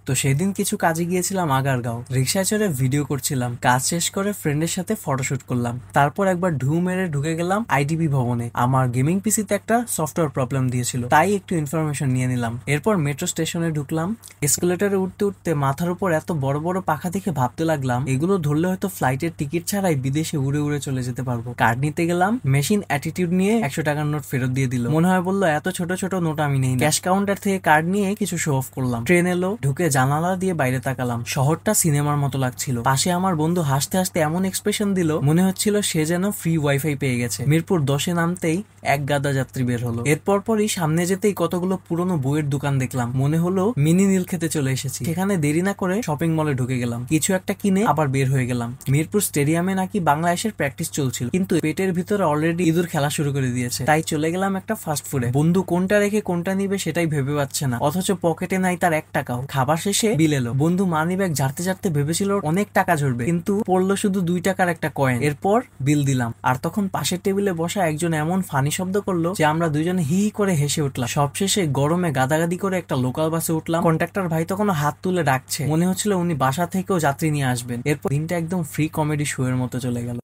তো সেদিন কিছু কাজে গিয়েছিলাম আগারগাঁও, রিক্সায় চড়ে ভিডিও করছিলাম, কাজ শেষ করে ফ্রেন্ডের সাথে ফটোশুট করলাম, তারপর একবার ঢু মেরে ঢুকে গেলাম আইডিবি ভবনে। আমার গেমিং পিসিতে একটা সফটওয়্যার প্রবলেম দিয়েছিল, তাই একটু ইনফরমেশন নিয়ে নিলাম। এরপর মেট্রো স্টেশনে ঢুকলাম, এসকেলেটরে উঠতে উঠতে মাথার উপর এত বড় বড় পাখা দেখে ভাবতে লাগলাম এগুলো ধরলে হয়তো ফ্লাইটের টিকিট ছাড়াই বিদেশে উড়ে উড়ে চলে যেতে পারবো। কার্ড নিতে গেলাম, মেশিন অ্যাটিটিউড নিয়ে 100 টাকার নোট ফেরত দিয়ে দিল। মনে হয় বললো এত ছোট ছোট নোট আমি নেই। ক্যাশ কাউন্টার থেকে কার্ড নিয়ে কিছু শো অফ করলাম। ট্রেন এলো, ঢুকে জানালা দিয়ে বাইরে তাকালাম। শহরটা সিনেমার মতো লাগছিল। পাশে আমার বন্ধু হাসতে হাসতে এমন এক্সপ্রেশন দিল মনে হচ্ছিল সে যেন ফ্রি ওয়াইফাই পেয়ে গেছে। মিরপুর 10-এ নামতেই এক গাদা যাত্রী বের হলো। এরপর পরই সামনে যেতেই কতগুলো পুরনো বইয়ের দোকান দেখলাম, মনে হলো মিনি নীল খেতে চলে এসেছি। সেখানে দেরি না করে শপিং মলে ঢুকে গেলাম, কিছু একটা কিনে আবার বের হয়ে গেলাম। মিরপুর স্টেডিয়ামে নাকি বাংলাদেশের প্র্যাকটিস চলছিল, কিন্তু পেটের ভিতরে অলরেডি ইঁদুর খেলা শুরু করে দিয়েছে। তাই চলে গেলাম একটা ফাস্ট ফুডে। বন্ধু কোনটা রেখে কোনটা নিবে সেটাই ভেবে পাচ্ছে না, অথচ পকেটে নাই তার 1 টাকাও। খাবার শেষে বিল এলো। বন্ধু মানি ব্যাগ ঝাড়তে ঝাড়তে ভেবেছিল অনেক টাকা ঝরবে, কিন্তু পড়লো শুধু 2 টাকার একটা কয়েন। এরপর বিল দিলাম, আর তখন পাশের টেবিলে বসা একজন এমন ফানি শব্দ করলো যে আমরা দুইজনে হি হি করে হেসে উঠলাম। সবশেষে গরমে গাদাগাদি করে একটা লোকাল বাসে উঠলাম। কন্ট্রাক্টর ভাই তখন হাত তুলে ডাকছে, মনে হচ্ছিল উনি বাসা থেকেও যাত্রী নিয়ে আসবেন। এরপর দিনটা একদম ফ্রি কমেডি শো এর মতো চলে গেল।